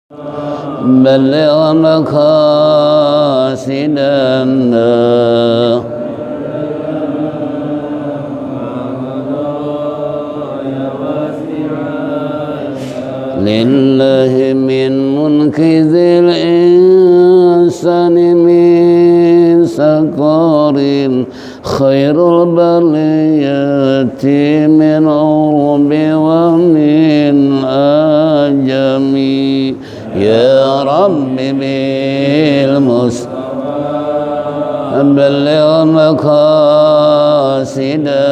بلغ مقاصدنا لله من منقذ الإنسان من سقر خير البليات من عرب ومن أجم يا رب بالمصطفى بلغ مقاصدنا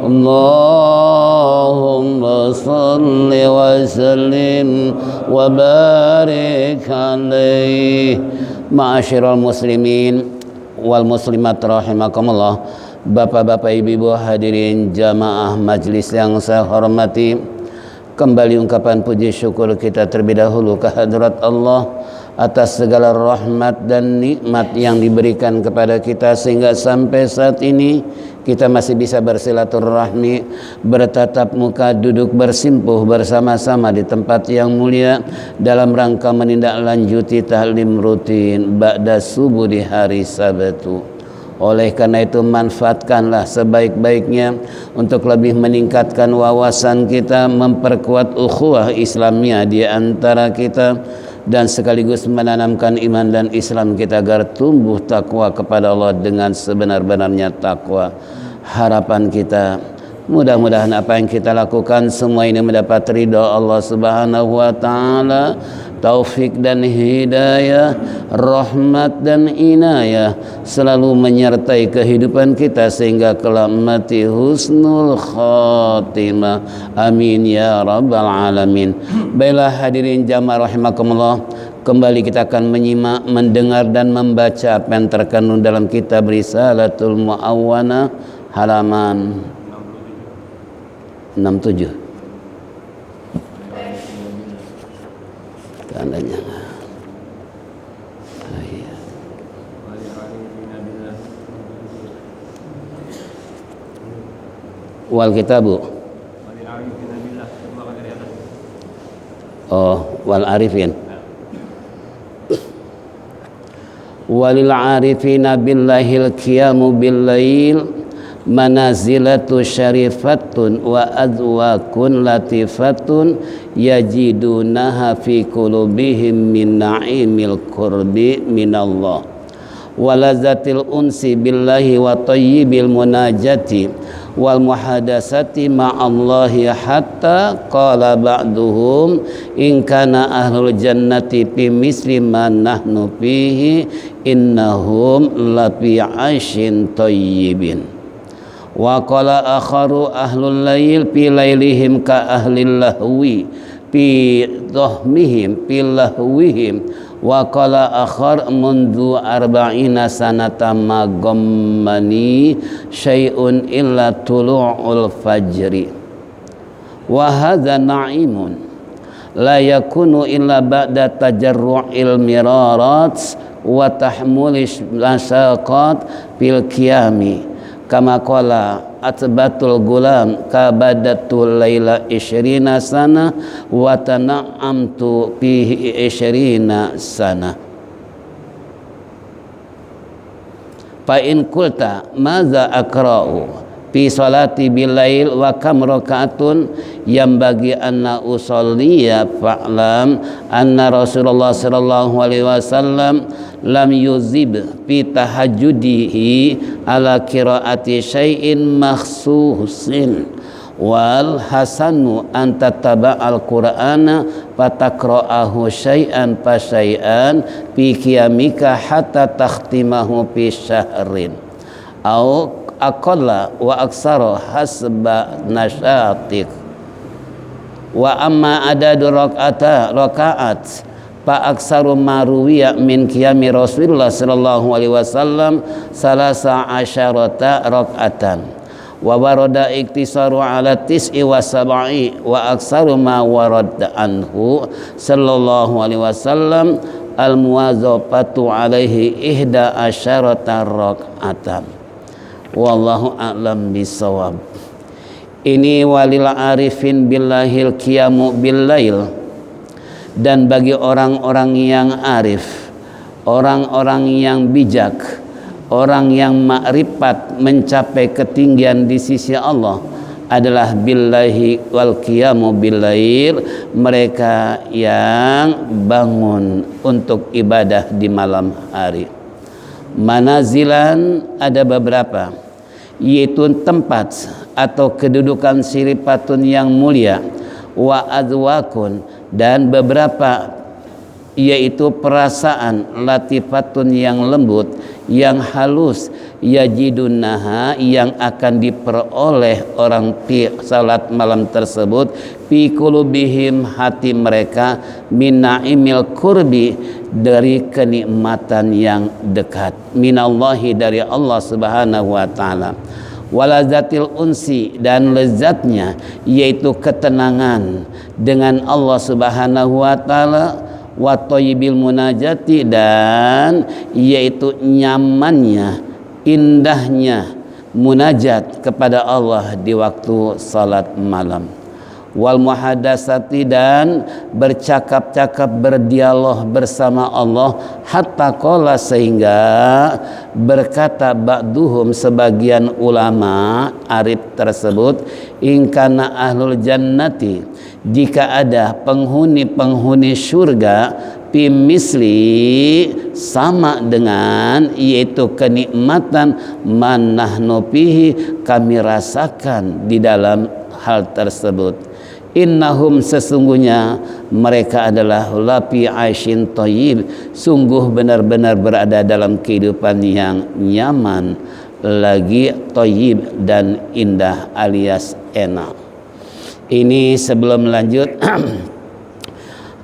اللهم صل وسلم وبارك عليه. Ma'asyiral muslimin wal muslimat rahimakumullah. Bapak-bapak, ibu-ibu hadirin jamaah majlis yang saya hormati, kembali ungkapan puji syukur kita terlebih dahulu kehadrat Allah atas segala rahmat dan nikmat yang diberikan kepada kita sehingga sampai saat ini kita masih bisa bersilaturahmi, bertatap muka, duduk bersimpuh bersama-sama di tempat yang mulia dalam rangka menindaklanjuti tahlim rutin ba'da subuh di hari Sabtu. Oleh karena itu manfaatkanlah sebaik-baiknya untuk lebih meningkatkan wawasan kita, memperkuat ukhuwah Islamiyah di antara kita, dan sekaligus menanamkan iman dan Islam kita agar tumbuh takwa kepada Allah dengan sebenar-benarnya takwa. Harapan kita mudah-mudahan apa yang kita lakukan semua ini mendapat ridha Allah Subhanahu wa taala, taufik dan hidayah, rahmat dan inayah selalu menyertai kehidupan kita sehingga kelak mati husnul khatimah. Amin ya rabbal alamin. Baiklah hadirin jamaah rahimakumullah, kembali kita akan menyimak, mendengar dan membaca apa yang terkandung dalam kitab Risalatul Mu'awwanah halaman 67. Tandanya wal kitabu wal arifin walil arifina billahil qiyamu bil lail manazilatu syarifatun wa adwakun latifatun yajidunaha fi qulubihim min na'imil qurbi minallah walazatil unsi billahi wa tayyibil munajati wal muhadasati ma'allahi hatta qala ba'duhum in kana ahlul jannati fi misli ma nahnu fihi innahum lafi 'aishin tayyibin wa qala akharu ahlul lail fi lailihim ka ahlil lahwi fi dhahmihim fi lahwihim wa qala akhar mundu arba'ina sanata ma gammani syai'un illa tulu'ul fajri wa hadza na'imun la yakunu illa ba'da tajarru'il mirarat wa tahmulish masaqat fil qiyami kama qala atbatul gulam kabadatul laila 20 sana wa tana'amtu fihi 20 sana. Fa in qulta madza aqra'u fi salati bilail wa kam rakaatun yang bagi anna usolliya fa'lam anna Rasulullah sallallahu alaihi wasallam lam yuzib fi tahajjudihi ala qiraati syai'in makhsusin wal hasanu an tataba'al qur'ana fataqra'ahu syai'an fa syai'an fi qiyamika hatta takhtimahu fi syahrin au aqalla wa aksara hasba nasyatik wa amma adadu rakaat fa aksaru maruwiya min qiyami Rasulullah sallallahu alaihi wasallam salasa asyarata rakaatan wa warada iktisaru ala tis'i wa sab'i wa aksaru ma warada anhu sallallahu alaihi wasallam al muwazafatu alaihi ihda asyarata rakaatan Wallahu a'lam bisawab. Ini walil arifin billahil qiyamu billail, dan bagi orang-orang yang arif, orang-orang yang bijak, orang yang makrifat mencapai ketinggian di sisi Allah adalah billahi wal qiyamu billail, mereka yang bangun untuk ibadah di malam hari. Manazilan ada beberapa, yaitu tempat atau kedudukan siripatun yang mulia, wa adwakun, dan beberapa yaitu perasaan latifatun yang lembut, yang halus, yajidunaha, yang akan diperoleh orang salat malam tersebut, fi qulubihim, hati mereka, min naimil qurbi, dari kenikmatan yang dekat, minallahi, dari Allah Subhanahu wa taala, walazatil unsi, dan lezatnya yaitu ketenangan dengan Allah Subhanahu wa taala, wa thayyibil munajati, dan yaitu nyamannya, indahnya munajat kepada Allah di waktu salat malam, wal muhadatsati, dan bercakap-cakap, berdialog bersama Allah, hatta qala, sehingga berkata ba'duhum, sebagian ulama arif tersebut, in kana ahlul jannati, jika ada penghuni-penghuni surga, pimisli, sama dengan, yaitu kenikmatan, manahnu fihi, kami rasakan di dalam hal tersebut. Innahum, sesungguhnya mereka adalah lafi aisyin thayyib, sungguh benar-benar berada dalam kehidupan yang nyaman, lagi thayyib dan indah alias enak. Ini sebelum lanjut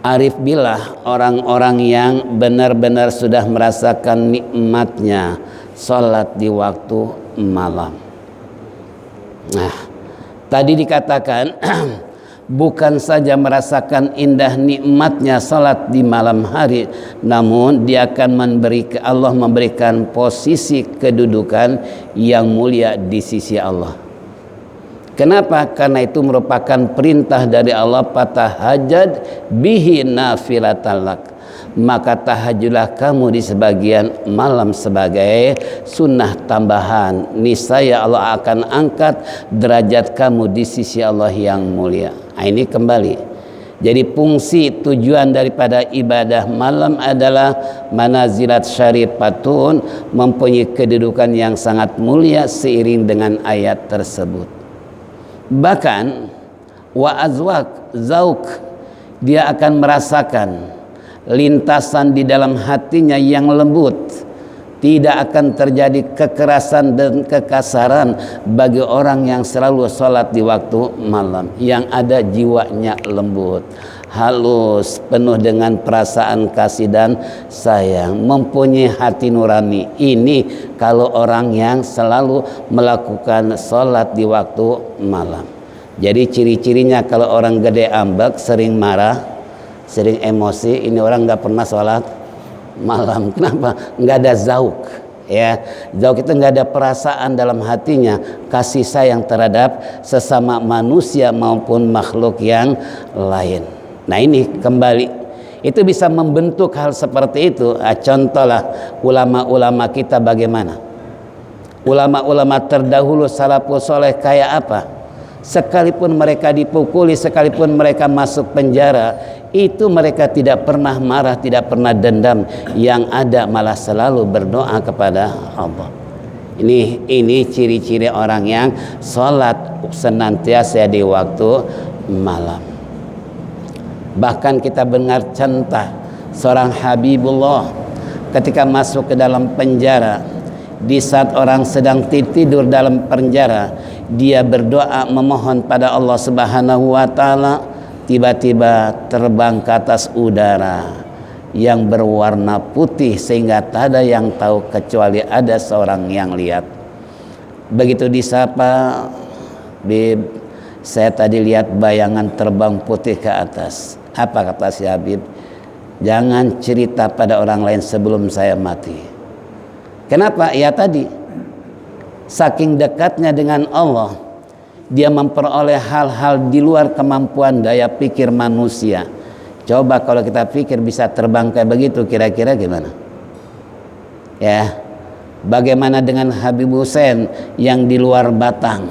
arif billah, orang-orang yang benar-benar sudah merasakan nikmatnya salat di waktu malam. Nah, tadi dikatakan bukan saja merasakan indah nikmatnya salat di malam hari, namun dia akan Allah memberikan posisi kedudukan yang mulia di sisi Allah. Kenapa? Karena itu merupakan perintah dari Allah, fatahajjad bihi nafilatan lak, maka tahajudlah kamu di sebagian malam sebagai sunnah tambahan, niscaya Allah akan angkat derajat kamu di sisi Allah yang mulia. Nah, ini kembali, jadi fungsi tujuan daripada ibadah malam adalah manazilat syarifatun, mempunyai kedudukan yang sangat mulia seiring dengan ayat tersebut. Bahkan wa azwaq, zauk, dia akan merasakan lintasan di dalam hatinya yang lembut, tidak akan terjadi kekerasan dan kekasaran bagi orang yang selalu sholat di waktu malam, yang ada jiwanya lembut, halus, penuh dengan perasaan kasih dan sayang, mempunyai hati nurani. Ini kalau orang yang selalu melakukan sholat di waktu malam. Jadi ciri-cirinya kalau orang gede ambek, sering marah, sering emosi, ini orang nggak pernah sholat malam. Kenapa? Nggak ada zauk. Ya, zauk itu nggak ada perasaan dalam hatinya, kasih sayang terhadap sesama manusia maupun makhluk yang lain. Nah, ini kembali, itu bisa membentuk hal seperti itu. Contohlah ulama-ulama kita bagaimana? Ulama-ulama terdahulu salafus soleh kayak apa? Sekalipun mereka dipukuli, sekalipun mereka masuk penjara, itu mereka tidak pernah marah, tidak pernah dendam. Yang ada malah selalu berdoa kepada Allah. Ini ciri-ciri orang yang sholat senantiasa di waktu malam. Bahkan kita dengar contoh seorang Habibullah ketika masuk ke dalam penjara, di saat orang sedang tidur dalam penjara, dia berdoa memohon pada Allah Subhanahu wa taala, tiba-tiba terbang ke atas udara yang berwarna putih sehingga tak ada yang tahu kecuali ada seorang yang lihat. Begitu disapa, "Bib, saya tadi lihat bayangan terbang putih ke atas." Apa kata si Habib? "Jangan cerita pada orang lain sebelum saya mati." Kenapa? Ya tadi saking dekatnya dengan Allah, dia memperoleh hal-hal di luar kemampuan daya pikir manusia. Coba kalau kita pikir bisa terbang kayak begitu, kira-kira gimana? Ya, bagaimana dengan Habib Hussein yang di luar batang?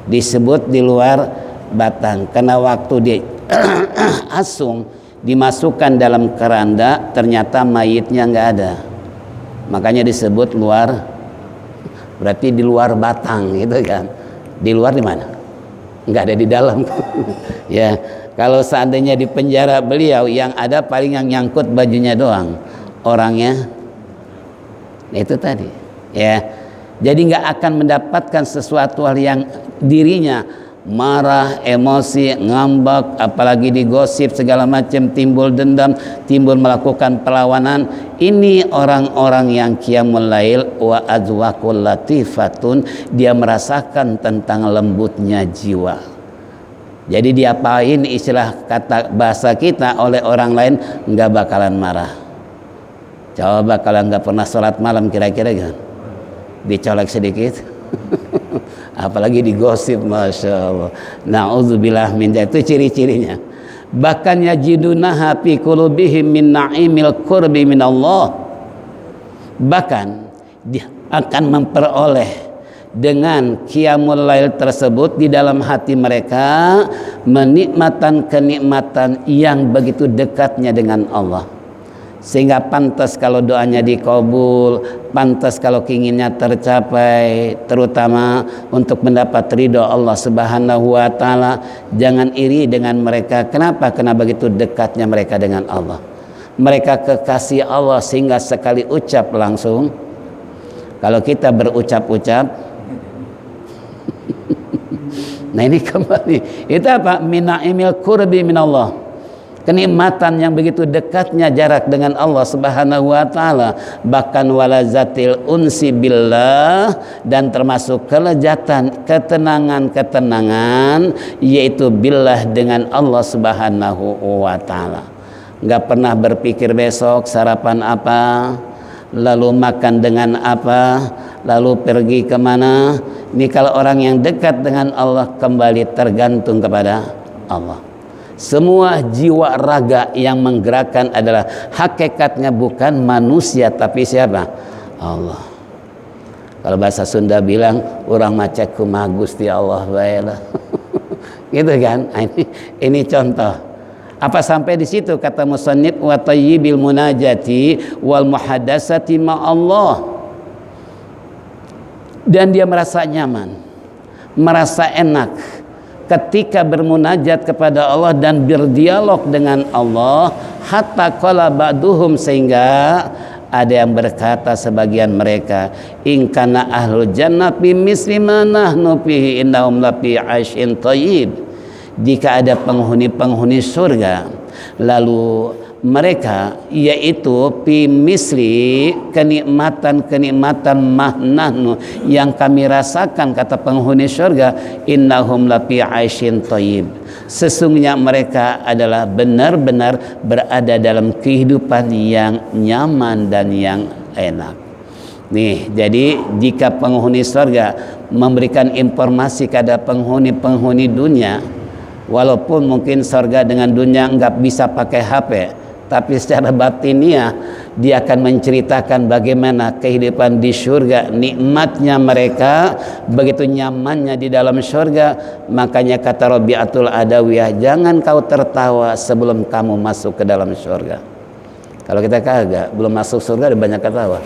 Disebut di luar batang karena waktu dia asung dimasukkan dalam keranda, ternyata mayitnya nggak ada, makanya disebut luar, berarti di luar batang gitu kan. Di luar di mana? Nggak ada di dalam. Ya, kalau seandainya di penjara beliau yang ada paling yang nyangkut bajunya doang, orangnya itu tadi. Ya, jadi nggak akan mendapatkan sesuatu hal yang dirinya marah, emosi, ngambek, apalagi digosip segala macam, timbul dendam, timbul melakukan perlawanan. Ini orang-orang yang qiyamul lail wa azwaqul latifatun, dia merasakan tentang lembutnya jiwa. Jadi diapain istilah kata bahasa kita oleh orang lain nggak bakalan marah. Coba kalau nggak pernah sholat malam kira-kira gimana? Dicolek sedikit. Apalagi digosip, masya Allah. Na'udzubillah min dzalik, itu ciri-cirinya. Bahkan yajidunaha fi qulubihim min na'imil qurbi min Allah. Bahkan dia akan memperoleh dengan qiyamul lail tersebut di dalam hati mereka kenikmatan yang begitu dekatnya dengan Allah. Sehingga pantas kalau doanya dikabul, pantas kalau keinginannya tercapai, terutama untuk mendapat ridho Allah Subhanahu wa taala. Jangan iri dengan mereka. Kenapa? Karena begitu dekatnya mereka dengan Allah. Mereka kekasih Allah sehingga sekali ucap langsung. Kalau kita berucap-ucap, nah ini kembali. Itu apa? Mina'imil qurbi minallah. Kenikmatan yang begitu dekatnya jarak dengan Allah Subhanahu wa taala, bahkan walazatil unsi billah, dan termasuk kelezatan, ketenangan yaitu billah dengan Allah Subhanahu wa taala. Enggak pernah berpikir besok sarapan apa, lalu makan dengan apa, lalu pergi kemana. Ini kalau orang yang dekat dengan Allah kembali tergantung kepada Allah. Semua jiwa raga yang menggerakkan adalah hakikatnya bukan manusia tapi siapa? Allah. Kalau bahasa Sunda bilang orang macak kumaha Gusti Allah bae. Gitu kan? Ini contoh. Apa sampai di situ kata musannif wa tayyibil munajati wal muhadatsati ma Allah. Dan dia merasa nyaman, merasa enak ketika bermunajat kepada Allah dan berdialog dengan Allah, hatta qala ba'duhum, sehingga ada yang berkata sebagian mereka, in kana ahlul jannah bi misli ma nahnu fihi innahum la fi 'aisyin thayyib. Jika ada penghuni-penghuni surga lalu mereka yaitu fi misli kenikmatan mahnahnu yang kami rasakan, kata penghuni surga, innahum lafi 'aisyin thayyib, sesungguhnya mereka adalah benar-benar berada dalam kehidupan yang nyaman dan yang enak. Nih, jadi jika penghuni surga memberikan informasi kepada penghuni-penghuni dunia, walaupun mungkin surga dengan dunia enggak bisa pakai HP, tapi secara batiniah dia akan menceritakan bagaimana kehidupan di surga, nikmatnya mereka, begitu nyamannya di dalam surga. Makanya kata Rabi'atul Adawiyah, jangan kau tertawa sebelum kamu masuk ke dalam surga. Kalau kita kagak, belum masuk surga ada banyak ketawa.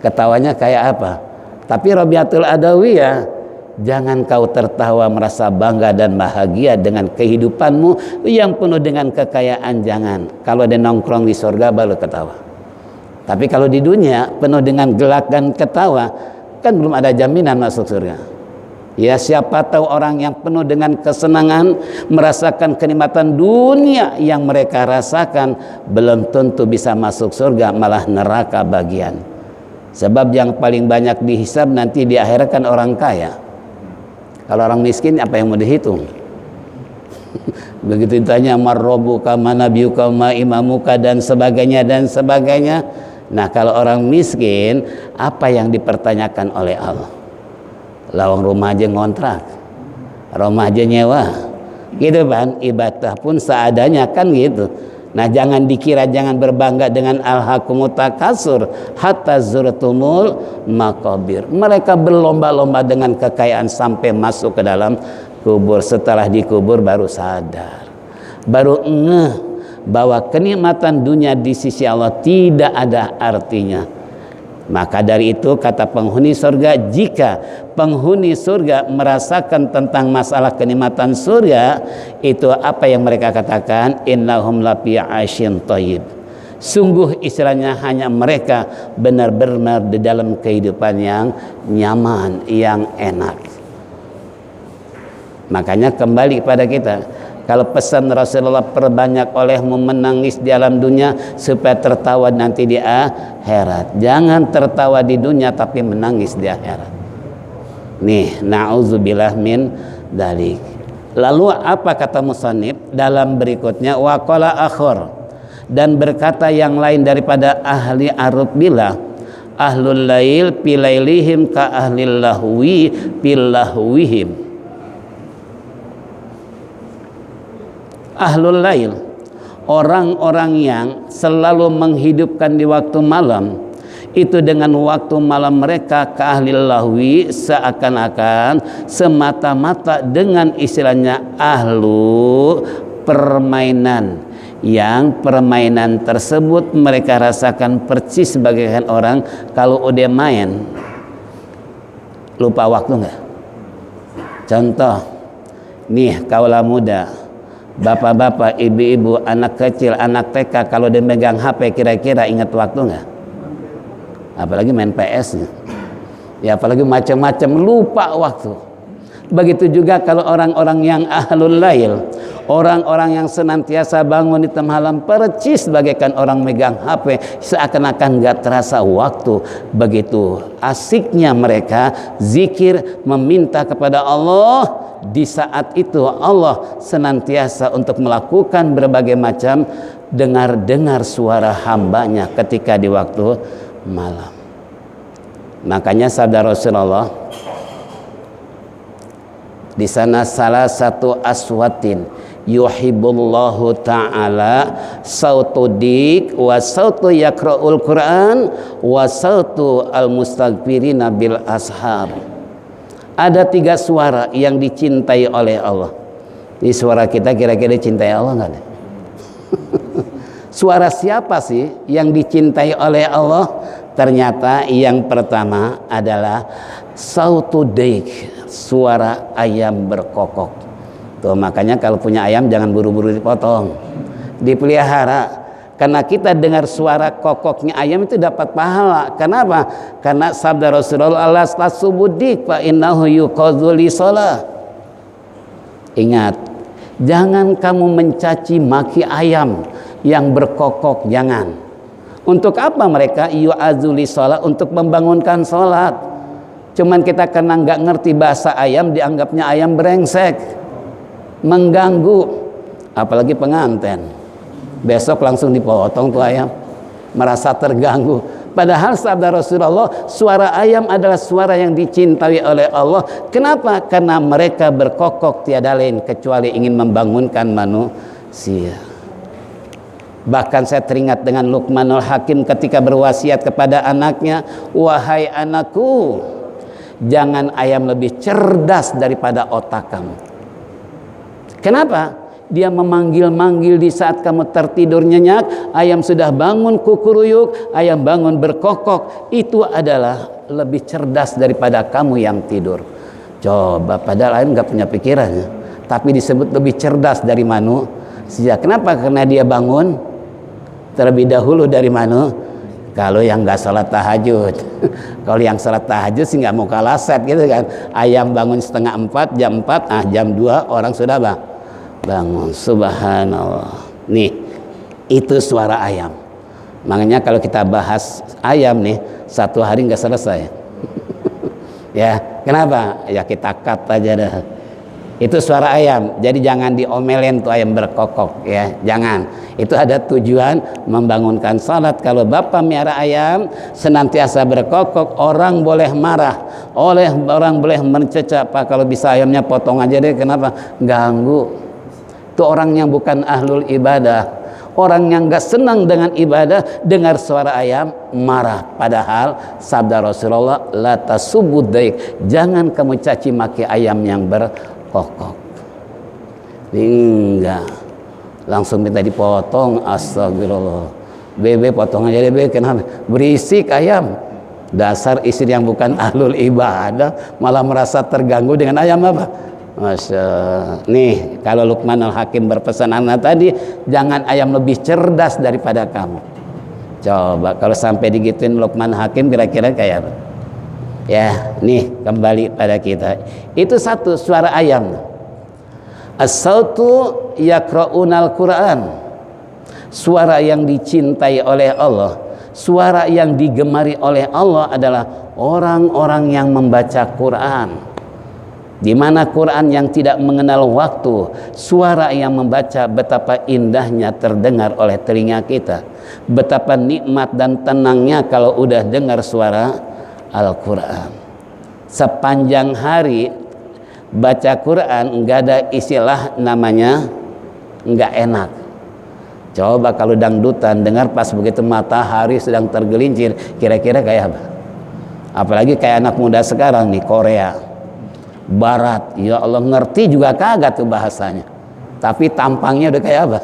Ketawanya kayak apa? Tapi Rabi'atul Adawiyah, jangan kau tertawa merasa bangga dan bahagia dengan kehidupanmu yang penuh dengan kekayaan. Jangan. Kalau ada nongkrong di surga baru ketawa. Tapi kalau di dunia penuh dengan gelak dan ketawa, kan belum ada jaminan masuk surga. Ya, siapa tahu orang yang penuh dengan kesenangan, merasakan kenikmatan dunia yang mereka rasakan, belum tentu bisa masuk surga, malah neraka bagian. Sebab yang paling banyak dihisab nanti di akhirat kan orang kaya. Kalau orang miskin apa yang mau dihitung? Begitu ditanya marrobuka, manabiuka, ma imamuka, dan sebagainya, Nah kalau orang miskin, apa yang dipertanyakan oleh Allah? Lawang rumah aja ngontrak, rumah aja nyewa, gitu kan? Ibadah pun seadanya kan gitu. Nah jangan dikira, jangan berbangga dengan alhaakumut takasur hatta zurtumul maqabir. Mereka berlomba-lomba dengan kekayaan sampai masuk ke dalam kubur. Setelah dikubur baru sadar, baru ngeh bahwa kenikmatan dunia di sisi Allah tidak ada artinya. Maka dari itu kata penghuni surga, jika penghuni surga merasakan tentang masalah kenikmatan surga, itu apa yang mereka katakan? Innahum lafi 'aisyin thayyib. Sungguh istilahnya hanya mereka benar-benar di dalam kehidupan yang nyaman, yang enak. Makanya kembali kepada kita, kalau pesan Rasulullah, perbanyak olehmu menangis di alam dunia supaya tertawa nanti di akhirat. Jangan tertawa di dunia tapi menangis di akhirat. Nih, na'udzubillah min dzalik. Lalu apa kata musannif dalam berikutnya? Wa qala akhar, dan berkata yang lain daripada ahli arub bila, ahlul lail pilailihim ka ahlil lahwi pilahwihim. Ahlul lail, orang-orang yang selalu menghidupkan di waktu malam, itu dengan waktu malam mereka ke ahli lahwi, seakan-akan semata-mata dengan istilahnya ahlu permainan, yang permainan tersebut mereka rasakan persis sebagaikan orang kalau udah main lupa waktu nggak? Contoh nih, kaulah muda, bapak-bapak, ibu-ibu, anak kecil, anak TK, kalau dia megang HP kira-kira ingat waktu nggak? Apalagi main PS nya, ya apalagi macam-macam, lupa waktu. Begitu juga kalau orang-orang yang ahlul lail, orang-orang yang senantiasa bangun di tengah malam percis bagaikan orang megang HP, seakan-akan nggak terasa waktu. Begitu asiknya mereka zikir, meminta kepada Allah. Di saat itu Allah senantiasa untuk melakukan berbagai macam dengar-dengar suara hambanya ketika di waktu malam. Makanya sabda Rasulullah di sana, salah satu aswatin yuhibbullahu ta'ala sautu dik wa sautu yakra'ul Qur'an wa sautu al-mustaghfirina bil ashar. Ada 3 suara yang dicintai oleh Allah. Di suara kita kira-kira dicintai Allah nggak? Suara siapa sih yang dicintai oleh Allah? Ternyata yang pertama adalah sautu daik, suara ayam berkokok. Tuh makanya kalau punya ayam jangan buru-buru dipotong, dipelihara. Karena kita dengar suara kokoknya ayam itu dapat pahala. Kenapa? Karena sabda Rasulullah, Allah tasubudik fa innahu yuqadzuli shalah. Ingat, jangan kamu mencaci maki ayam yang berkokok, jangan. Untuk apa mereka? Yu'adzuli shalah, untuk membangunkan sholat. Cuman kita karena nggak ngerti bahasa ayam, dianggapnya ayam brengsek, mengganggu, apalagi pengantin. Besok langsung dipotong tuh ayam, merasa terganggu. Padahal sabda Rasulullah, suara ayam adalah suara yang dicintai oleh Allah. Kenapa? Karena mereka berkokok tiada lain kecuali ingin membangunkan manusia. Bahkan saya teringat dengan Luqmanul Hakim ketika berwasiat kepada anaknya, wahai anakku, jangan ayam lebih cerdas daripada otak kamu. Kenapa? Dia memanggil-manggil di saat kamu tertidur nyenyak, ayam sudah bangun kukuruyuk, ayam bangun berkokok. Itu adalah lebih cerdas daripada kamu yang tidur. Coba, padahal ayam nggak punya pikiran, tapi disebut lebih cerdas dari manusia. Kenapa? Karena dia bangun terlebih dahulu dari manusia. Kalau yang nggak sholat tahajud, kalau yang sholat tahajud sih nggak mau kalah set gitu kan. Ayam bangun 3:30, jam 4, jam 2 orang sudah bangun. Subhanallah. Nih, itu suara ayam. Makanya kalau kita bahas ayam nih, 1 hari nggak selesai. Ya, kenapa? Ya kita cut aja dah. Itu suara ayam. Jadi jangan diomelin tuh ayam berkokok ya, jangan. Itu ada tujuan membangunkan salat. Kalau bapak miara ayam senantiasa berkokok, orang boleh marah, orang boleh mencecak, Pak kalau bisa ayamnya potong aja deh, kenapa? Ganggu. Itu orang yang bukan ahlul ibadah. Orang yang gak senang dengan ibadah dengar suara ayam marah. Padahal sabda Rasulullah, la tasubud daik, jangan kamu caci maki ayam yang berkokok. Enggak, langsung minta dipotong. Astagfirullah, bebe potong aja deh, kenapa? Berisik ayam. Dasar istri yang bukan ahlul ibadah malah merasa terganggu dengan ayam apa? Masya. Nih kalau Luqman Al-Hakim berpesan anak tadi, jangan ayam lebih cerdas daripada kamu. Coba kalau sampai digituin Luqman Hakim kira-kira kayak apa? Ya, nih kembali pada kita. Itu satu suara ayam. As-sautu yaqra'unal Qur'an. Suara yang dicintai oleh Allah, suara yang digemari oleh Allah adalah orang-orang yang membaca Quran. Di mana Quran yang tidak mengenal waktu, suara yang membaca betapa indahnya terdengar oleh telinga kita. Betapa nikmat dan tenangnya kalau udah dengar suara Al-Quran. Sepanjang hari baca Quran enggak ada istilah namanya enggak enak. Coba kalau dangdutan dengar pas begitu matahari sedang tergelincir, kira-kira kayak apa? Apalagi kayak anak muda sekarang nih, Korea Barat, ya Allah, ngerti juga kagak tuh bahasanya, tapi tampangnya udah kayak apa?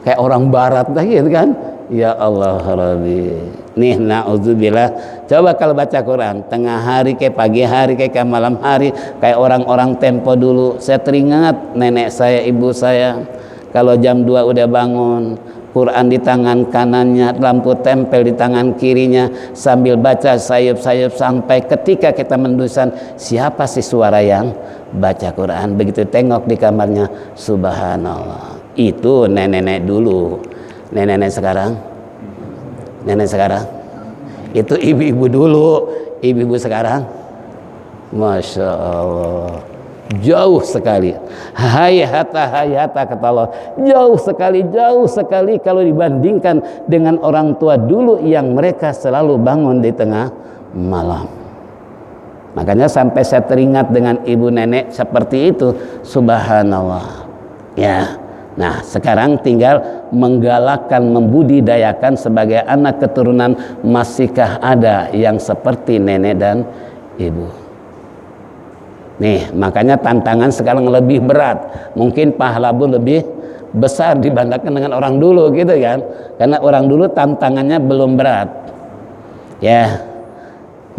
Kayak orang Barat dah gitu kan. Ya Allah Rabbi. Nih na'udzubillah. Coba kalau baca Quran tengah hari kayak pagi hari kayak malam hari, kayak orang-orang tempo dulu. Saya teringat nenek saya, ibu saya, kalau jam 2 udah bangun, Quran di tangan kanannya, lampu tempel di tangan kirinya, sambil baca sayup-sayup sampai ketika kita mendusan, siapa sih suara yang baca Quran? Begitu tengok di kamarnya, subhanallah. Itu nenek-nenek dulu. Nenek-nenek sekarang, nenek sekarang, itu ibu-ibu dulu, ibu-ibu sekarang, Masya Allah, jauh sekali. Hayata kata Allah, jauh sekali kalau dibandingkan dengan orang tua dulu yang mereka selalu bangun di tengah malam. Makanya sampai saya teringat dengan ibu nenek seperti itu, subhanallah. Ya, nah sekarang tinggal menggalakkan, membudidayakan sebagai anak keturunan, masihkah ada yang seperti nenek dan ibu? Nih, makanya tantangan sekarang lebih berat. Mungkin pahala pun lebih besar dibandingkan dengan orang dulu gitu kan. Karena orang dulu tantangannya belum berat. Ya,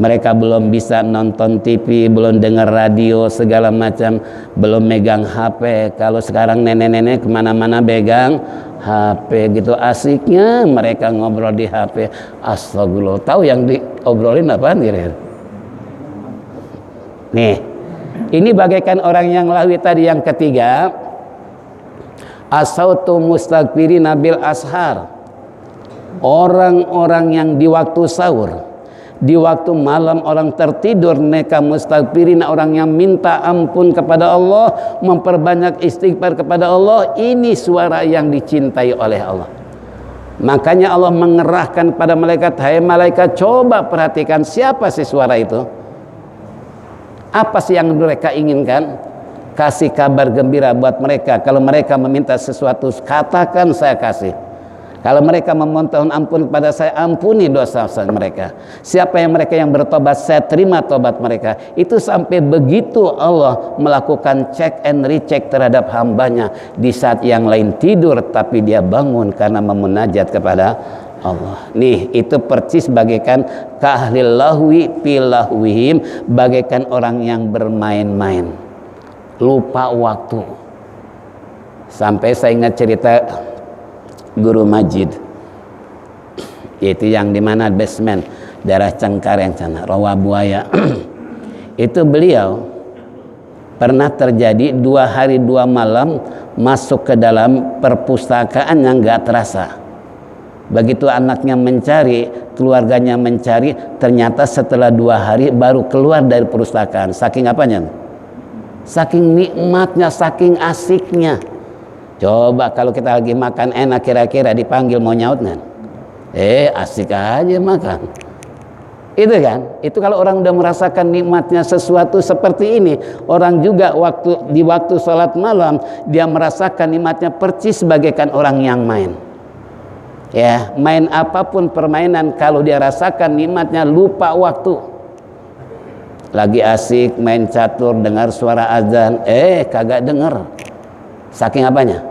mereka belum bisa nonton TV, belum dengar radio segala macam, belum megang HP. Kalau sekarang nenek-nenek kemana-mana pegang HP gitu, asiknya mereka ngobrol di HP. Astagfirullah, tahu yang diobrolin apaan kira-kira? Nih, ini bagaikan orang yang lahwi tadi yang ketiga, as-sautu mustaghfirina bil ashar. Orang-orang yang di waktu sahur, di waktu malam orang tertidur, mereka mustaghfirina, orang yang minta ampun kepada Allah, memperbanyak istighfar kepada Allah. Ini suara yang dicintai oleh Allah. Makanya Allah mengerahkan pada malaikat, hai malaikat, coba perhatikan siapa sih suara itu. Apa sih yang mereka inginkan? Kasih kabar gembira buat mereka. Kalau mereka meminta sesuatu, katakan saya kasih. Kalau mereka memohon ampun kepada saya, ampuni dosa mereka. Siapa yang mereka yang bertobat, saya terima tobat mereka. Itu sampai begitu Allah melakukan check and recheck terhadap hambanya. Di saat yang lain tidur, tapi dia bangun karena memunajat kepada Allah. Nih, itu persis bagaikan kahlil lahwi pilahwihim, bagaikan orang yang bermain-main, lupa waktu. Sampai saya ingat cerita Guru Majid, yaitu yang dimana basement daerah Cengkareng sana, Rawa Buaya. Itu beliau pernah terjadi 2 hari 2 malam masuk ke dalam perpustakaan yang nggak terasa. Begitu anaknya mencari, keluarganya mencari, ternyata setelah 2 hari baru keluar dari perpustakaan. Saking apanya? saking nikmatnya, saking asiknya. Coba kalau kita lagi makan enak, kira-kira dipanggil mau nyaut kan? Asik aja makan. Itu kan, itu kalau orang udah merasakan nikmatnya sesuatu seperti ini, orang juga di waktu sholat malam dia merasakan nikmatnya percis bagaikan orang yang main. Ya, main apapun permainan, kalau dia rasakan nikmatnya lupa waktu. Lagi asik main catur, dengar suara azan, kagak denger. Saking apanya?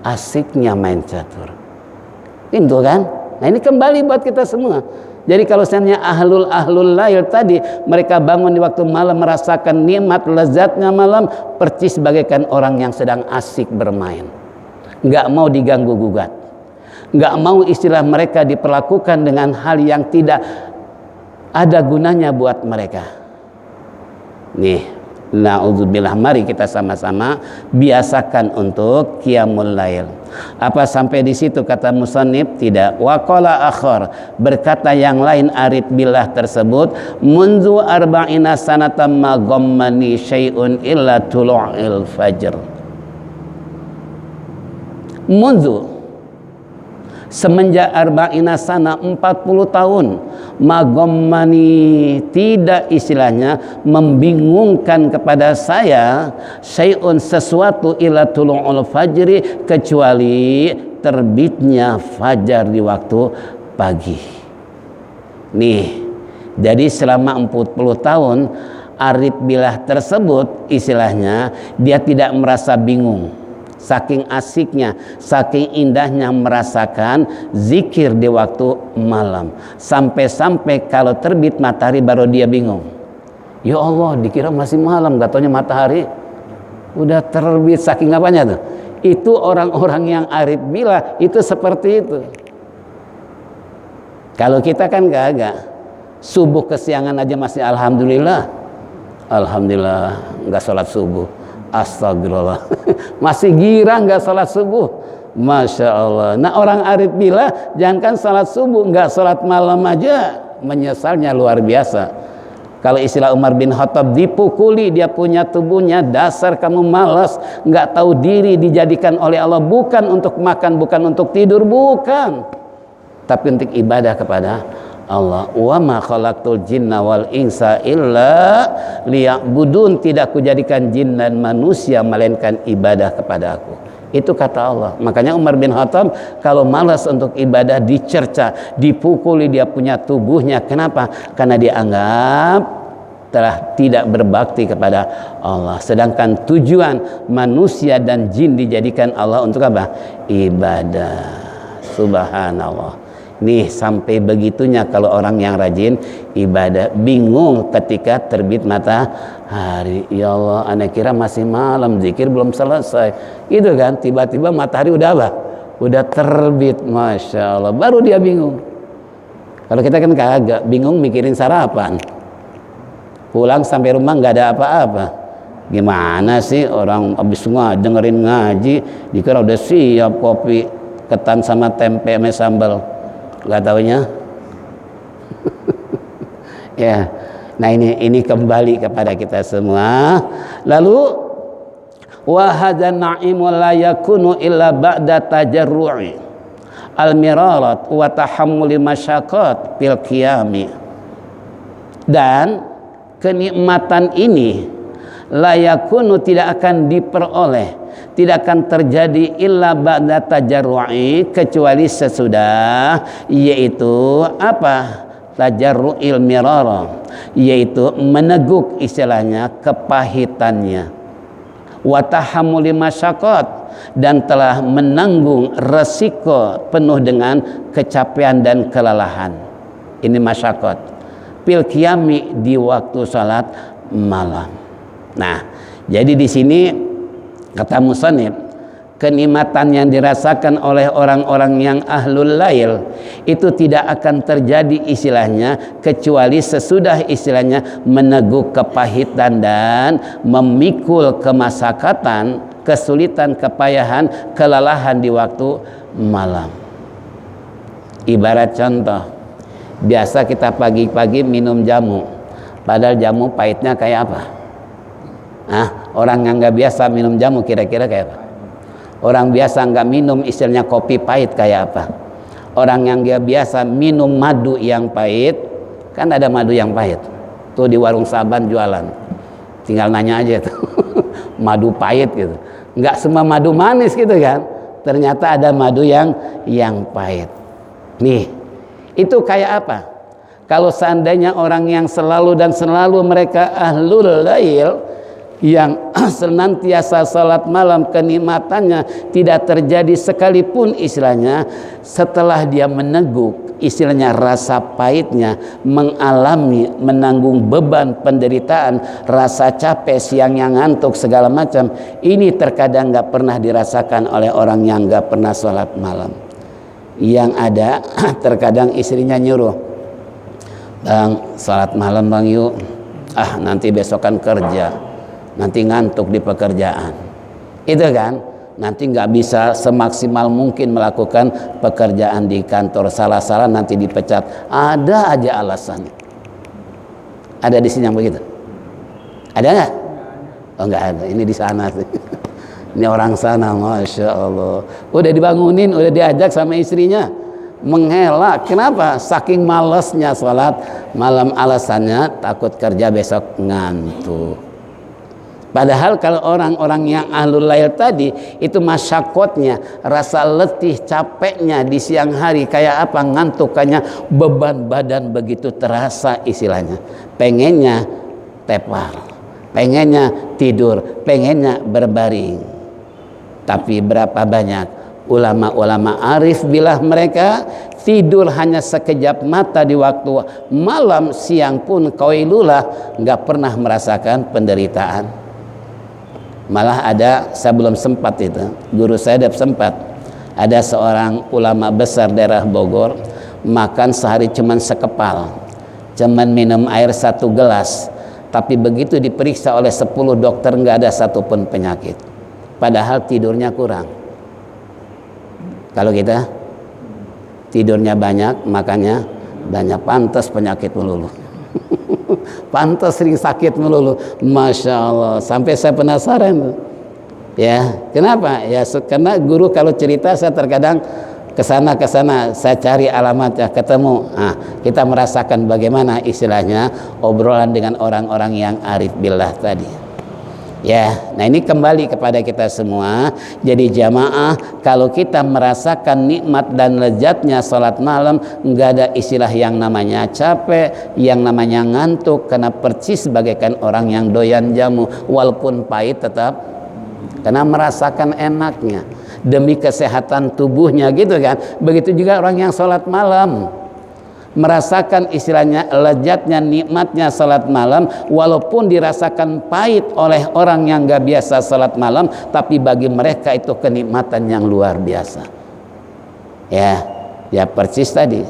Asiknya main catur. Itu kan? Nah ini kembali buat kita semua. Jadi kalau seandainya ahlul lail tadi, mereka bangun di waktu malam merasakan nikmat lezatnya malam, percis bagaikan orang yang sedang asik bermain. Nggak mau diganggu gugat. Nggak mau istilah mereka diperlakukan dengan hal yang tidak ada gunanya buat mereka. Nih, na'udzubillah, mari kita sama-sama biasakan untuk qiyamul lail. Apa sampai di situ kata musannif? Tidak. Wa qala akhar, berkata yang lain arid billah tersebut, munzu arba'ina sanatan ma ghammani syai'un illa tulu'il fajr. Munzu, semenjak arba'ina sana, 40 tahun, magommani, tidak istilahnya membingungkan kepada saya syai'un, sesuatu, ila tulu'ul fajri, kecuali terbitnya fajar di waktu pagi. Nih, jadi selama 40 tahun arid bilah tersebut istilahnya dia tidak merasa bingung. Saking asiknya, saking indahnya merasakan zikir di waktu malam. Sampai-sampai kalau terbit matahari baru dia bingung. Ya Allah, dikira masih malam, gak taunya matahari udah terbit. Saking apanya tuh? Itu orang-orang yang arid bilah itu seperti itu. Kalau kita kan kagak. Subuh kesiangan aja masih alhamdulillah. Alhamdulillah, gak sholat subuh. Astagfirullah. Masih girang nggak sholat subuh. Masya Allah. Nah orang arid bilah jangankan sholat subuh, nggak sholat malam aja menyesalnya luar biasa. Kalau istilah Umar bin Khattab, dipukuli dia punya tubuhnya, dasar kamu malas, nggak tahu diri, dijadikan oleh Allah bukan untuk makan, bukan untuk tidur, bukan, tapi untuk ibadah kepada Allah. Wa ma khalaqtul jinna wal insa illa liya'budun, tidak kujadikan jin dan manusia melainkan ibadah kepada aku. Itu kata Allah. Makanya Umar bin Khattab kalau malas untuk ibadah dicerca, dipukuli dia punya tubuhnya. Kenapa? Karena dianggap telah tidak berbakti kepada Allah. Sedangkan tujuan manusia dan jin dijadikan Allah untuk apa? Ibadah. Subhanallah. Nih sampai begitunya kalau orang yang rajin ibadah, bingung ketika terbit matahari. Ya Allah, anak kira masih malam, zikir belum selesai. Gitu kan, tiba-tiba matahari udah apa? Udah terbit, Masya Allah. Baru dia bingung. Kalau kita kan kagak, bingung mikirin sarapan. Pulang sampai rumah nggak ada apa-apa. Gimana sih orang habis dengerin ngaji, dikira udah siap kopi ketan sama tempe sama sambal. Gak taunya ya. Nah ini kembali kepada kita semua. Lalu wa hadzal na'imu la yakunu illa ba'da tajarru'i al-mirarat wa tahammuli masyaqqat fil qiyami. Dan kenikmatan ini la yakunu tidak akan diperoleh, tidak akan terjadi illa ba'da tajarru'i, kecuali sesudah, yaitu apa? Tajarru'il mirara, yaitu meneguk istilahnya kepahitannya, wa tahammuli masyaqqat, dan telah menanggung resiko penuh dengan kecapean dan kelelahan. Ini masyaqqat fil qiyami, di waktu salat malam. Nah, jadi di sini kata musannif, kenikmatan yang dirasakan oleh orang-orang yang ahlul lail itu tidak akan terjadi istilahnya kecuali sesudah istilahnya meneguk kepahitan dan memikul kemasakatan, kesulitan, kepayahan, kelelahan di waktu malam. Ibarat contoh, biasa kita pagi-pagi minum jamu, padahal jamu pahitnya kayak apa? Orang yang nggak biasa minum jamu kira-kira kayak apa? Orang biasa nggak minum istilahnya kopi pahit kayak apa? Orang yang nggak biasa minum madu yang pahit, kan ada madu yang pahit tuh di warung Saban jualan, tinggal nanya aja tuh madu pahit gitu. Nggak semua madu manis gitu kan, ternyata ada madu yang pahit. Nih, itu kayak apa? Kalau seandainya orang yang selalu mereka ahlul lail, yang senantiasa salat malam, kenikmatannya tidak terjadi sekalipun istilahnya setelah dia meneguk istilahnya rasa pahitnya, mengalami menanggung beban penderitaan, rasa capek, siangnya ngantuk segala macam, ini terkadang nggak pernah dirasakan oleh orang yang nggak pernah salat malam. Yang ada terkadang istrinya nyuruh, "Bang, salat malam bang yuk, nanti besokan kerja, nanti ngantuk di pekerjaan." Itu kan, nanti nggak bisa semaksimal mungkin melakukan pekerjaan di kantor, salah-salah nanti dipecat. Ada aja alasannya. Ada di sini yang begitu? Ada nggak? Oh nggak ada, ini di sana sih. Ini orang sana, Masya Allah, udah dibangunin, udah diajak sama istrinya, menghela. Kenapa? Saking malesnya sholat malam, alasannya takut kerja besok ngantuk. Padahal kalau orang-orang yang ahlul lail tadi itu masyakotnya, rasa letih, capeknya di siang hari kayak apa, ngantukannya, beban badan begitu terasa istilahnya. Pengennya tepar, pengennya tidur, pengennya berbaring. Tapi berapa banyak ulama-ulama arif bilah mereka tidur hanya sekejap mata di waktu malam, siang pun qailulah, nggak pernah merasakan penderitaan. Malah ada, saya belum sempat itu, guru saya sempat, ada seorang ulama besar daerah Bogor, makan sehari cuman sekepal, cuman minum air 1 gelas, tapi begitu diperiksa oleh 10 dokter nggak ada satupun penyakit, padahal tidurnya kurang. Kalau kita tidurnya banyak, makannya banyak, pantas penyakit melulu. Pantas sering sakit melulu, Masya Allah. Sampai saya penasaran, ya kenapa? Ya karena guru kalau cerita saya terkadang kesana saya cari alamatnya, ketemu. Kita merasakan bagaimana istilahnya obrolan dengan orang-orang yang arif billah tadi. Ya, nah ini kembali kepada kita semua. Jadi jamaah, kalau kita merasakan nikmat dan lezatnya sholat malam, nggak ada istilah yang namanya capek, yang namanya ngantuk, karena persis bagaikan orang yang doyan jamu, walaupun pahit tetap karena merasakan enaknya demi kesehatan tubuhnya gitu kan. Begitu juga orang yang sholat malam, merasakan istilahnya lezatnya, nikmatnya salat malam, walaupun dirasakan pahit oleh orang yang gak biasa salat malam, tapi bagi mereka itu kenikmatan yang luar biasa. Ya persis tadi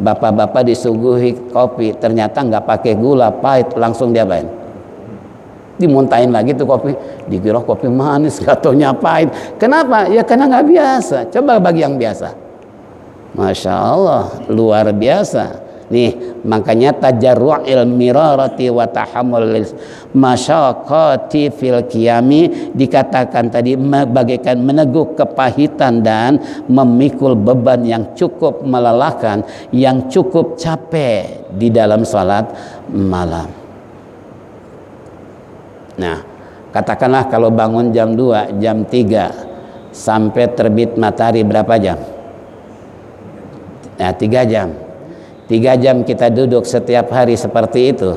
bapak-bapak disuguhi kopi, ternyata nggak pakai gula, pahit, langsung diapain? Dimuntahin lagi tuh kopi, dikira kopi manis, gak taunya pahit. Kenapa? Ya karena nggak biasa. Coba bagi yang biasa, Masya Allah, luar biasa. Nih, makanya tajarru'il mirarati wa tahammul masyaqqati fil qiyami dikatakan tadi bagaikan meneguk kepahitan dan memikul beban yang cukup melelahkan, yang cukup capek di dalam salat malam. Nah, katakanlah kalau bangun jam 2, jam 3 sampai terbit matahari berapa jam? Nah, 3 jam. 3 jam kita duduk setiap hari seperti itu,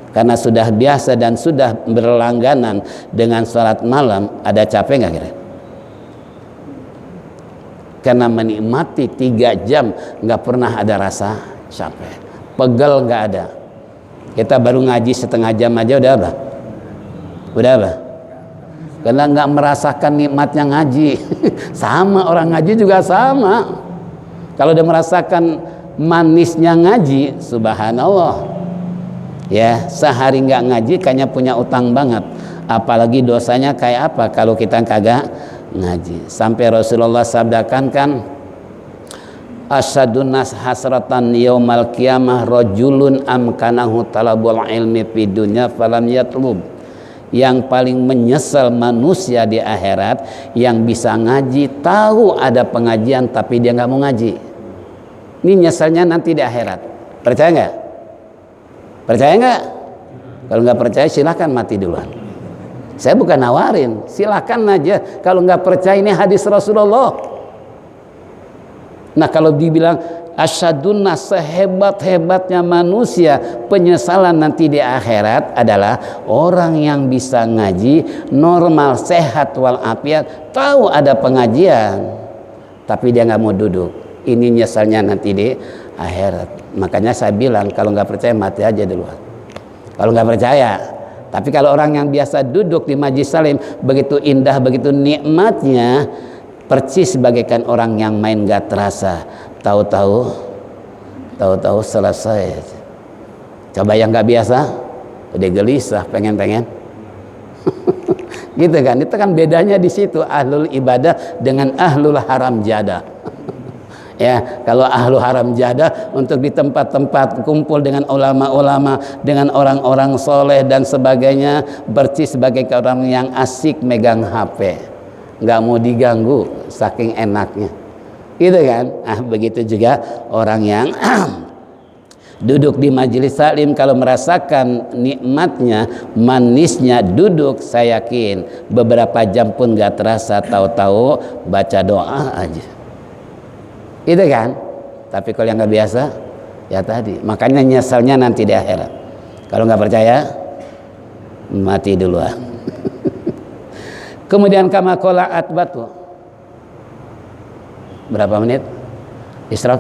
karena sudah biasa dan sudah berlangganan dengan sholat malam. Ada capek nggak kira? Karena menikmati 3 jam nggak pernah ada rasa capek, pegel nggak ada. Kita baru ngaji setengah jam aja udah apa? Udah apa? Karena nggak merasakan nikmatnya ngaji. Sama orang ngaji juga sama. Kalau udah merasakan manisnya ngaji, subhanallah, ya sehari nggak ngaji kayaknya punya utang banget. Apalagi dosanya kayak apa kalau kita kagak ngaji. Sampai Rasulullah sabdakan kan, asyadun nas hasratan yaumal qiyamah rajulun amkanahu talabul ilmi fid dunya falam yatlub. yang paling menyesal manusia di akhirat yang bisa ngaji, tahu ada pengajian tapi dia nggak mau ngaji. Ini nyesalnya nanti di akhirat. Percaya nggak? Percaya nggak? Kalau nggak percaya silahkan mati duluan. Saya bukan nawarin, silahkan aja. Kalau nggak percaya ini hadis Rasulullah. Nah kalau dibilang asyadunna, sehebat-hebatnya manusia penyesalan nanti di akhirat adalah orang yang bisa ngaji, normal, sehat walafiat, tahu ada pengajian tapi dia nggak mau duduk. Ini nyesalnya nanti di akhirat. Makanya saya bilang kalau nggak percaya mati aja duluan. Kalau nggak percaya. Tapi kalau orang yang biasa duduk di majlis salim, begitu indah, begitu nikmatnya, persis bagaikan orang yang main gak terasa, tahu-tahu selesai. Coba yang nggak biasa, udah gelisah, pengen gitu kan. Itu kan bedanya di situ ahlul ibadah dengan ahlul haram jadah. Ya, kalau ahlu haram jadah untuk di tempat-tempat kumpul dengan ulama-ulama, dengan orang-orang soleh dan sebagainya, persis sebagai orang yang asik megang HP, nggak mau diganggu saking enaknya, gitu kan. Begitu juga orang yang duduk di majelis salim, kalau merasakan nikmatnya, manisnya duduk, saya yakin beberapa jam pun nggak terasa, tahu-tahu baca doa aja. Itu kan. Tapi kalau yang nggak biasa, ya tadi. Makanya nyesalnya nanti di akhirat. Kalau nggak percaya, mati duluan. Kemudian kama qala atbatu. Berapa menit? Isyraq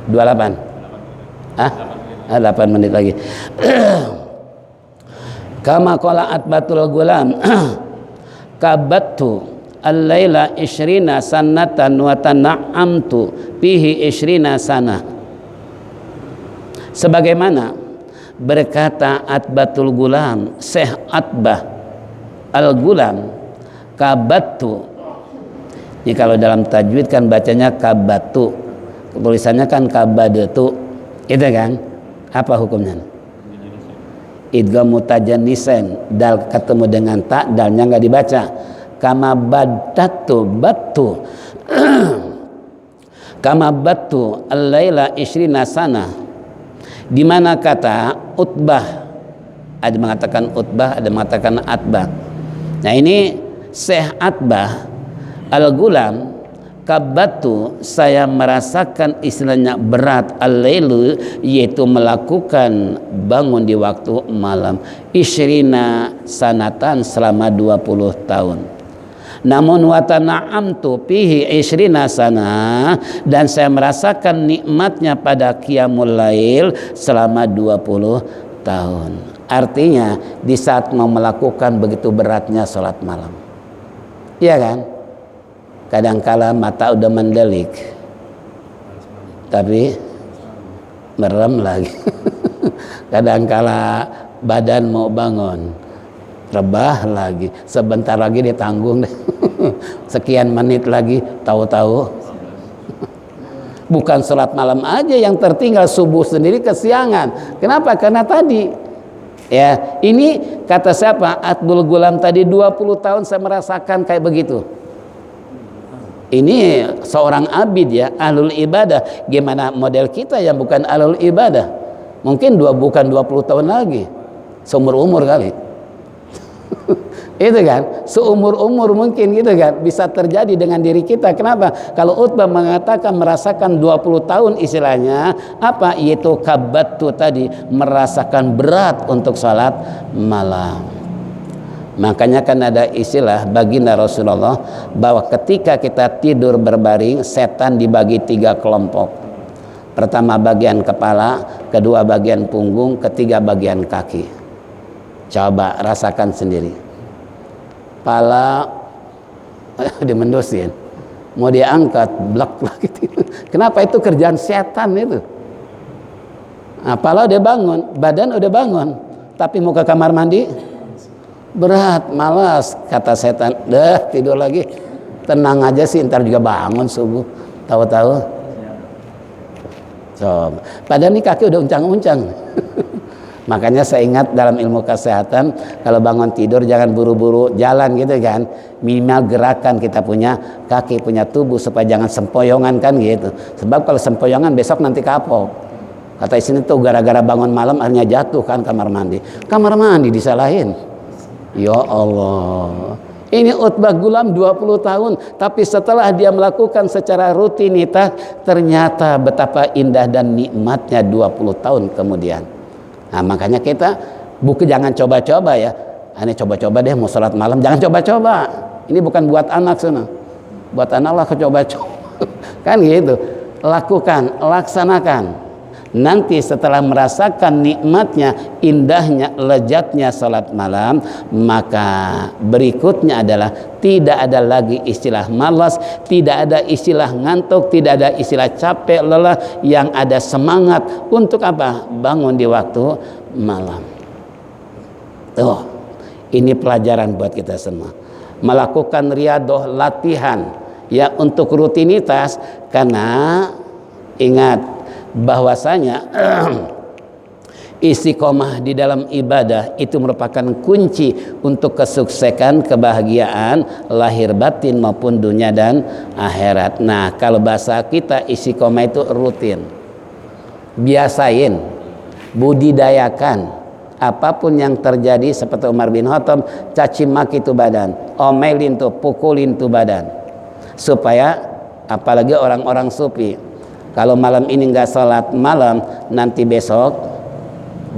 28. 8 menit lagi. Kama qala atbatul gulam. Kabattu al-laila ishrina sanatan wa tana'amtu fihi ishrina sana. Sebagaimana berkata Atbatul Gulam, Syekh Atbah Al-Gulam, kabattu. Ini kalau dalam tajwid kan bacanya kabatu, tulisannya kan kabadatu, itu kan. Apa hukumnya? Idgham mutajannisen, dal ketemu dengan ta, dalnya nggak dibaca. Kama badatu batu kama batu al-laila ishrina sana, di mana kata Utbah, ada mengatakan Utbah, ada mengatakan Atbah. Nah ini Syekh Atbah Al-Gulam, kabatu, saya merasakan istilahnya berat, al-lailu yaitu melakukan bangun di waktu malam, ishrina sanatan selama 20 tahun. Namun watana'amtu fihi ishrina sana, dan saya merasakan nikmatnya pada qiyamul lail selama 20 tahun. Artinya di saat mau melakukan begitu beratnya sholat malam, iya kan? Kadangkala mata udah mendelik tapi merem lagi. Kadangkala badan mau bangun, rebah lagi, sebentar lagi ditanggung deh. Sekian menit lagi, tahu-tahu bukan sholat malam aja yang tertinggal, subuh sendiri kesiangan. Kenapa? Karena tadi ya, ini kata siapa? Atbul Gulam tadi, 20 tahun saya merasakan kayak begitu. Ini seorang abid ya, ahlul ibadah. Gimana model kita yang bukan ahlul ibadah? Mungkin bukan 20 tahun lagi, seumur-umur kali. Itu kan, seumur-umur mungkin gitu kan, bisa terjadi dengan diri kita. Kenapa? Kalau Utbah mengatakan merasakan 20 tahun istilahnya apa? Yaitu kabatu tadi, merasakan berat untuk salat malam. Makanya kan ada istilah baginda Rasulullah bahwa ketika kita tidur berbaring, setan dibagi 3 kelompok. Pertama bagian kepala, kedua bagian punggung, ketiga bagian kaki. Coba rasakan sendiri. Pala dimendosin, mau diangkat blak lagi. Kenapa? Itu kerjaan setan itu. Nah, pala udah bangun, badan udah bangun, tapi mau ke kamar mandi berat, malas, kata setan. Dah tidur lagi, tenang aja sih, ntar juga bangun subuh. Tahu-tahu coba padahal nih kaki udah uncang-uncang. Makanya saya ingat dalam ilmu kesehatan, kalau bangun tidur jangan buru-buru jalan gitu kan. Minimal gerakan kita punya kaki, punya tubuh, supaya jangan sempoyongan kan gitu. Sebab kalau sempoyongan besok nanti kapok. Kata istri tuh gara-gara bangun malam akhirnya jatuh kan kamar mandi. Kamar mandi disalahin. Ya Allah. Ini Utbah Gulam 20 tahun, tapi setelah dia melakukan secara rutinitas, ternyata betapa indah dan nikmatnya 20 tahun kemudian. Nah, makanya kita jangan coba-coba ya. Ini coba-coba deh mau sholat malam, jangan coba-coba. Ini bukan buat anak sana. Buat anak lah coba-coba. Kan gitu. Lakukan, laksanakan. Nanti setelah merasakan nikmatnya, indahnya, lezatnya salat malam, maka berikutnya adalah tidak ada lagi istilah malas, tidak ada istilah ngantuk, tidak ada istilah capek, lelah, yang ada semangat untuk apa? Bangun di waktu malam. Tuh, ini pelajaran buat kita semua. Melakukan riadoh, latihan ya untuk rutinitas, karena ingat bahwasanya istiqomah di dalam ibadah itu merupakan kunci untuk kesuksesan, kebahagiaan lahir batin maupun dunia dan akhirat. Nah, kalau bahasa kita istiqomah itu rutin, biasain, budidayakan apapun yang terjadi. Seperti Umar bin Khattab, caci maki itu badan, omelin tuh, pukulin tuh badan, supaya apalagi orang-orang sufi, kalau malam ini nggak sholat malam, nanti besok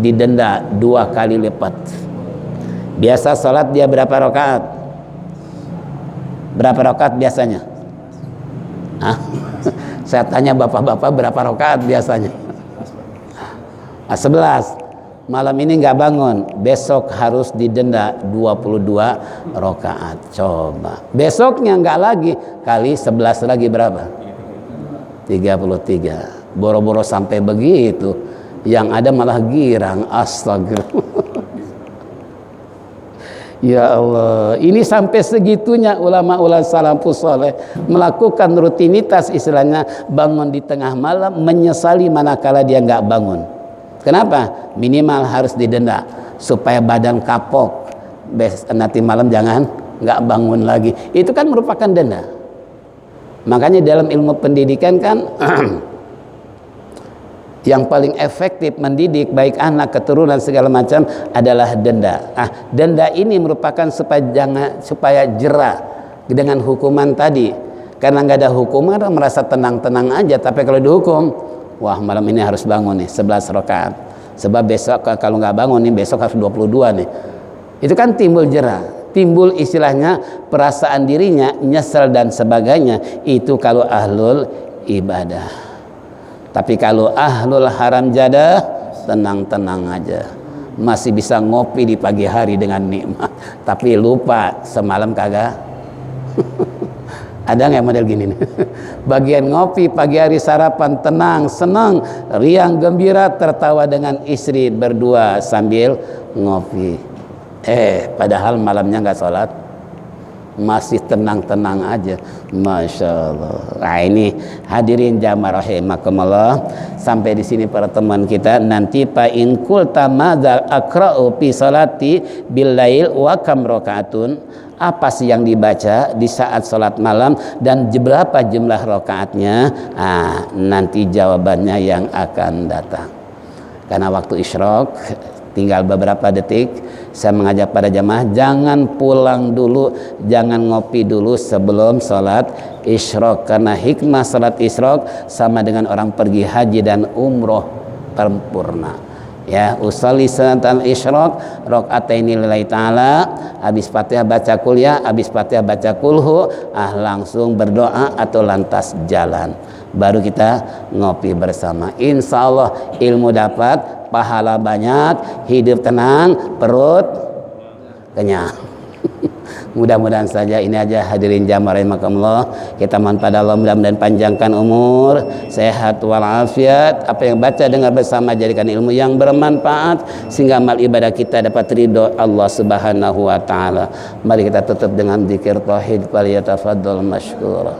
didenda 2 kali lipat. Biasa sholat dia berapa rakaat? Berapa rakaat biasanya? Hah? Saya tanya bapak-bapak berapa rakaat biasanya? 11. Malam ini nggak bangun, besok harus didenda 22 rakaat. Coba. Besoknya nggak lagi, kali 11 lagi berapa? 33. Boro-boro sampai begitu, yang ada malah girang. Astagfirullah. Ya Allah, ini sampai segitunya ulama-ulama salafus saleh melakukan rutinitas, istilahnya bangun di tengah malam, menyesali manakala dia nggak bangun. Kenapa? Minimal harus didenda supaya badan kapok, nanti malam jangan nggak bangun lagi. Itu kan merupakan denda. Makanya dalam ilmu pendidikan kan yang paling efektif mendidik baik anak, keturunan segala macam adalah denda. Denda ini merupakan supaya jera dengan hukuman tadi. Karena nggak ada hukuman, orang merasa tenang-tenang aja. Tapi kalau dihukum, wah malam ini harus bangun nih 11 rakaat. Sebab besok kalau nggak bangun nih, besok harus 22 nih. Itu kan timbul jera. Timbul istilahnya perasaan dirinya nyesel dan sebagainya. Itu kalau ahlul ibadah. Tapi kalau ahlul haram jadah, tenang-tenang aja, masih bisa ngopi di pagi hari dengan nikmat, tapi lupa semalam kagak. Ada nggak model gini nih? Bagian ngopi pagi hari, sarapan tenang, senang, riang gembira, tertawa dengan istri berdua sambil ngopi. Padahal malamnya nggak sholat, masih tenang-tenang aja. Masya Allah. Nah ini hadirin jamaah rahimakumullah, sampai di sini para teman kita. Nanti fa in qulta madza aqra'u fi salati bil lail wa kam rakaatun, apa sih yang dibaca di saat sholat malam dan berapa jumlah rakaatnya? Nanti jawabannya yang akan datang. Karena waktu isyraq tinggal beberapa detik, saya mengajak pada jamaah jangan pulang dulu, jangan ngopi dulu sebelum sholat isyraq, karena hikmah sholat isyraq sama dengan orang pergi haji dan umroh sempurna. Ya, usolli salatal isyraq rakaataini lillahi ta'ala, habis Fatihah baca kuliah, habis Fatihah baca kulhu, langsung berdoa atau lantas jalan. Baru kita ngopi bersama. Insya Allah ilmu dapat, pahala banyak, hidup tenang, perut kenyang. Mudah-mudahan saja ini aja hadirin jamaah rahimakumullah. Kita mohon pada Allah mudah-mudahan panjangkan umur, sehat walafiat. Apa yang baca dengar bersama jadikan ilmu yang bermanfaat sehingga amal ibadah kita dapat ridho Allah Subhanahu wa taala. Mari kita tutup dengan zikir tauhid. Falyatafaddal masykura.